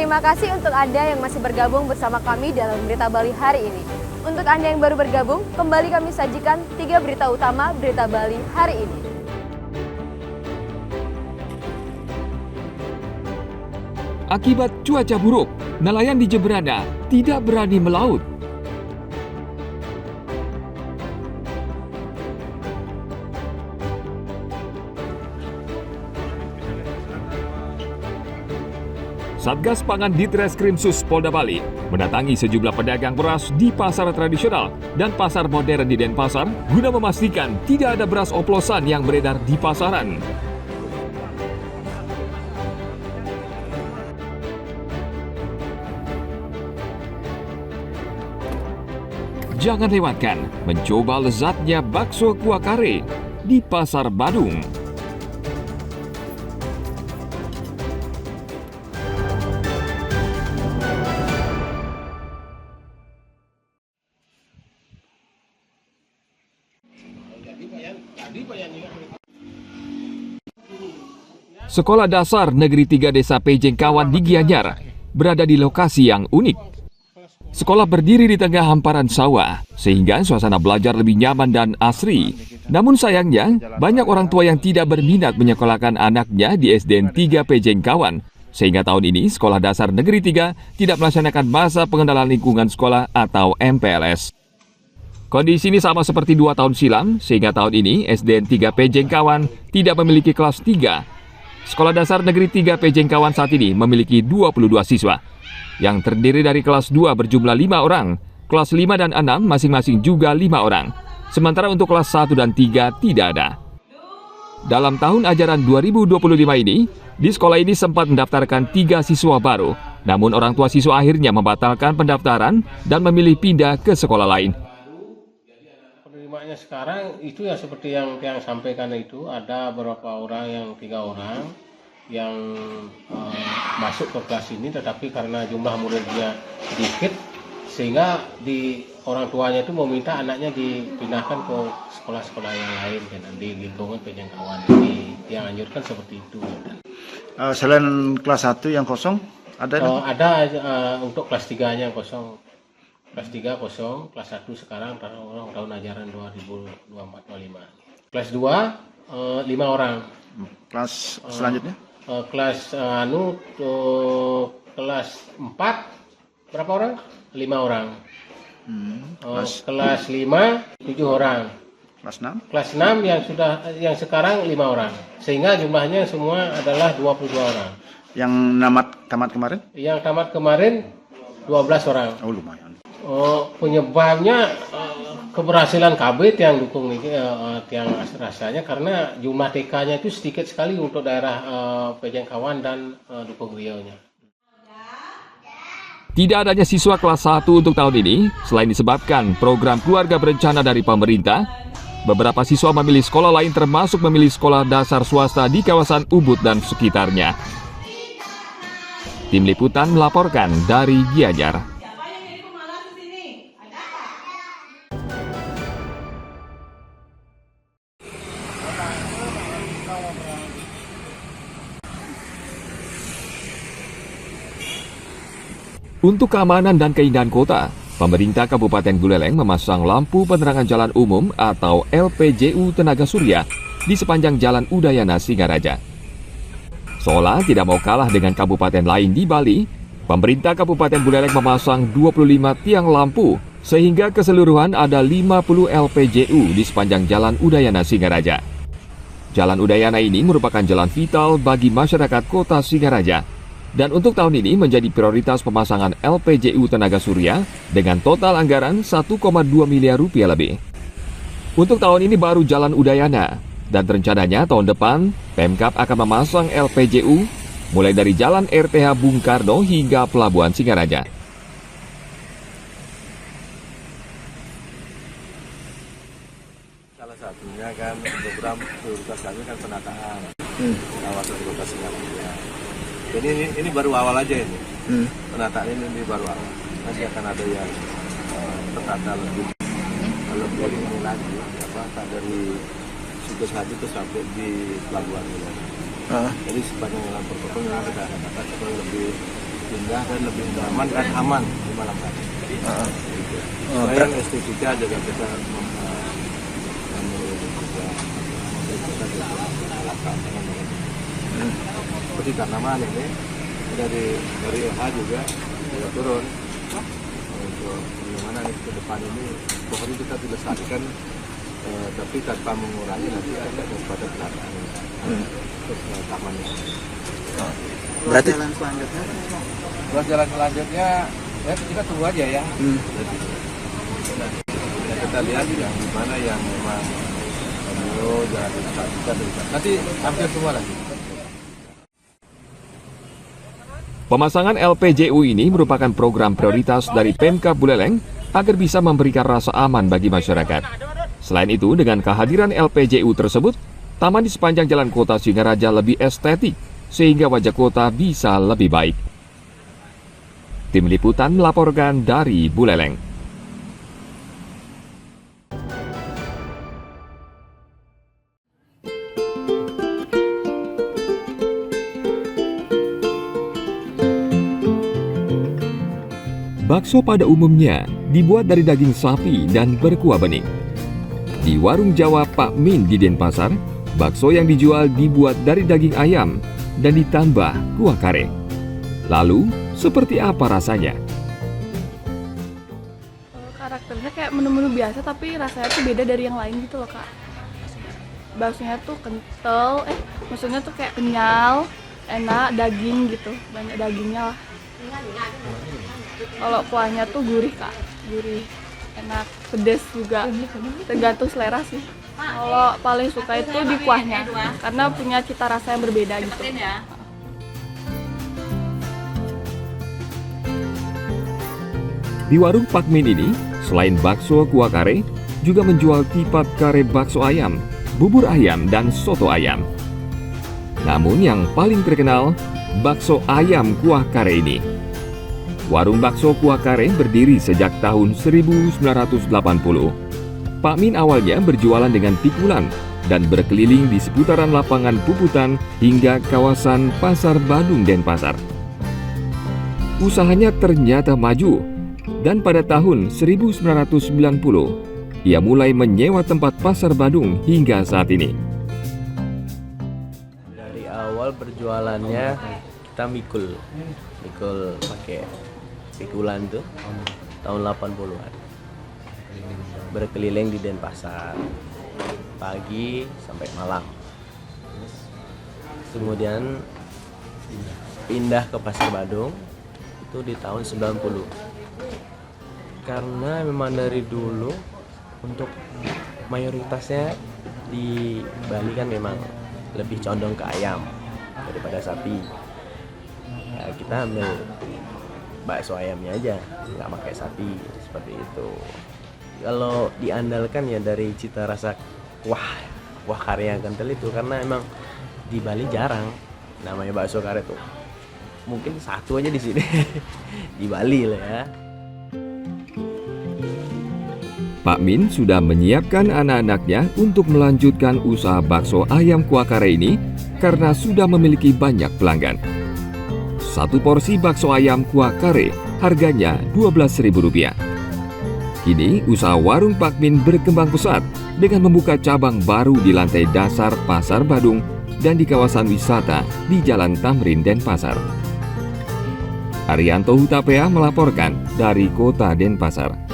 Terima kasih untuk Anda yang masih bergabung bersama kami dalam Berita Bali hari ini. Untuk Anda yang baru bergabung, kembali kami sajikan 3 berita utama Berita Bali hari ini. Akibat cuaca buruk, nelayan di Jemberana tidak berani melaut. Satgas Pangan Ditreskrimsus Polda Bali mendatangi sejumlah pedagang beras di pasar tradisional dan pasar modern di Denpasar guna memastikan tidak ada beras oplosan yang beredar di pasaran. Jangan lewatkan mencoba lezatnya bakso kuah kare di Pasar Badung. Sekolah Dasar Negeri 3 Desa Pejengkawan di Gianyar berada di lokasi yang unik. Sekolah berdiri di tengah hamparan sawah, sehingga suasana belajar lebih nyaman dan asri. Namun sayangnya, banyak orang tua yang tidak berminat menyekolahkan anaknya di SDN 3 Pejengkawan, sehingga tahun ini Sekolah Dasar Negeri 3 tidak melaksanakan masa pengenalan lingkungan sekolah atau MPLS. Kondisi ini sama seperti 2 tahun silam, sehingga tahun ini SDN 3 Pejengkawan tidak memiliki kelas 3. Sekolah Dasar Negeri 3 Pejengkawan saat ini memiliki 22 siswa, yang terdiri dari kelas 2 berjumlah 5 orang, kelas 5 dan 6 masing-masing juga 5 orang, sementara untuk kelas 1 dan 3 tidak ada. Dalam tahun ajaran 2025 ini, di sekolah ini sempat mendaftarkan 3 siswa baru, namun orang tua siswa akhirnya membatalkan pendaftaran dan memilih pindah ke sekolah lain. Penerimaannya sekarang itu ya seperti yang sampaikan itu, ada beberapa orang yang 3 orang yang masuk ke kelas ini, tetapi karena jumlah muridnya sedikit sehingga di orang tuanya itu meminta anaknya dipindahkan ke sekolah-sekolah yang lain di lingkungan Pejengkawan. Jadi yang anjurkan seperti itu. Selain kelas 1 yang kosong ada? Ada untuk kelas 3-nya yang kosong. Kelas 3 kosong, kelas 1 sekarang tahun ajaran 2024-25. Kelas 2 5 orang. Kelas selanjutnya? Kelas kelas 4 berapa orang? 5 orang. Kelas 5 7 orang. Kelas 6? Kelas 6 yang sekarang 5 orang. Sehingga jumlahnya semua adalah 22 orang. Yang tamat kemarin? Yang tamat kemarin 12 orang. Oh, lumayan. Penyebabnya keberhasilan kabit yang dukung ini yang rasanya karena jumlah TK-nya itu sedikit sekali untuk daerah Pejengkawan dan Dukung Riau-nya. Tidak adanya siswa kelas 1 untuk tahun ini, selain disebabkan program keluarga berencana dari pemerintah, beberapa siswa memilih sekolah lain termasuk memilih sekolah dasar swasta di kawasan Ubud dan sekitarnya. Tim Liputan melaporkan dari Gianyar. Untuk keamanan dan keindahan kota, pemerintah Kabupaten Buleleng memasang lampu penerangan jalan umum atau LPJU tenaga surya di sepanjang Jalan Udayana Singaraja. Seolah tidak mau kalah dengan kabupaten lain di Bali, pemerintah Kabupaten Buleleng memasang 25 tiang lampu sehingga keseluruhan ada 50 LPJU di sepanjang Jalan Udayana Singaraja. Jalan Udayana ini merupakan jalan vital bagi masyarakat kota Singaraja. Dan untuk tahun ini menjadi prioritas pemasangan LPJU tenaga surya dengan total anggaran 1,2 miliar rupiah lebih. Untuk tahun ini baru Jalan Udayana, dan rencananya tahun depan Pemkab akan memasang LPJU mulai dari Jalan RTH Bung Karno hingga Pelabuhan Singaraja. Salah satunya kan program prioritas kami kan penataan kawasan kota Singaraja. Jadi ini baru awal aja ini. Penataan ini baru awal. Nanti akan ada yang tertata lebih ini lagi dari Sukus Hadi itu sampai di Pelabuhan ini. Jadi sepanjang jalan protokol kita akan lebih indah dan lebih nyaman dan aman di malam hari. Selain estetika juga kita seperti tanaman ini dari LH juga turun untuk bagaimana ke depan ini pohon kita dilestarikan tapi tanpa mengurangi nanti ada daripada penataan untuk tamannya. Berarti Buat jalan selanjutnya ya kita tunggu aja ya. Kita lihat yang mana yang memang jalan dilestarikan nanti hampir semua lagi. Pemasangan LPJU ini merupakan program prioritas dari Pemkab Buleleng agar bisa memberikan rasa aman bagi masyarakat. Selain itu, dengan kehadiran LPJU tersebut, taman di sepanjang jalan kota Singaraja lebih estetik, sehingga wajah kota bisa lebih baik. Tim Liputan melaporkan dari Buleleng. Bakso pada umumnya dibuat dari daging sapi dan berkuah bening. Di warung Jawa Pak Min di Denpasar, bakso yang dijual dibuat dari daging ayam dan ditambah kuah kare. Lalu, seperti apa rasanya? Karakternya kayak menu-menu biasa tapi rasanya tuh beda dari yang lain gitu loh Kak. Baksonya tuh kental, maksudnya tuh kayak kenyal, enak, daging gitu, banyak dagingnya lah. Kalau kuahnya tuh gurih Kak, gurih, enak, pedas juga, tergantung selera sih. Kalau paling suka itu di kuahnya, karena punya cita rasa yang berbeda gitu. Di warung Pak Min ini, selain bakso kuah kare, juga menjual tipat kare bakso ayam, bubur ayam, dan soto ayam. Namun yang paling terkenal, bakso ayam kuah kare ini. Warung bakso kuah kare berdiri sejak tahun 1980. Pak Min awalnya berjualan dengan pikulan dan berkeliling di seputaran lapangan Puputan hingga kawasan Pasar Badung Denpasar. Usahanya ternyata maju dan pada tahun 1990 ia mulai menyewa tempat Pasar Badung hingga saat ini. Dari awal berjualannya kita mikul pakai pikulan tuh tahun 80-an. Berkeliling di Denpasar pagi sampai malam. Kemudian pindah ke Pasar Badung itu di tahun 90. Karena memang dari dulu untuk mayoritasnya di Bali kan memang lebih condong ke ayam daripada sapi. Ya, kita ambil bakso ayamnya aja, nggak pakai sapi seperti itu. Kalau diandalkan ya dari cita rasa kuah kare yang kental itu, karena emang di Bali jarang namanya bakso kare tuh. Mungkin satu aja di sini di Bali lah ya. Pak Min sudah menyiapkan anak-anaknya untuk melanjutkan usaha bakso ayam kuah kare ini karena sudah memiliki banyak pelanggan. Satu porsi bakso ayam kuah kare harganya Rp12.000. Kini usaha warung Pak Min berkembang pesat dengan membuka cabang baru di lantai dasar Pasar Badung dan di kawasan wisata di Jalan Tamrin Denpasar. Arianto Hutapea melaporkan dari Kota Denpasar.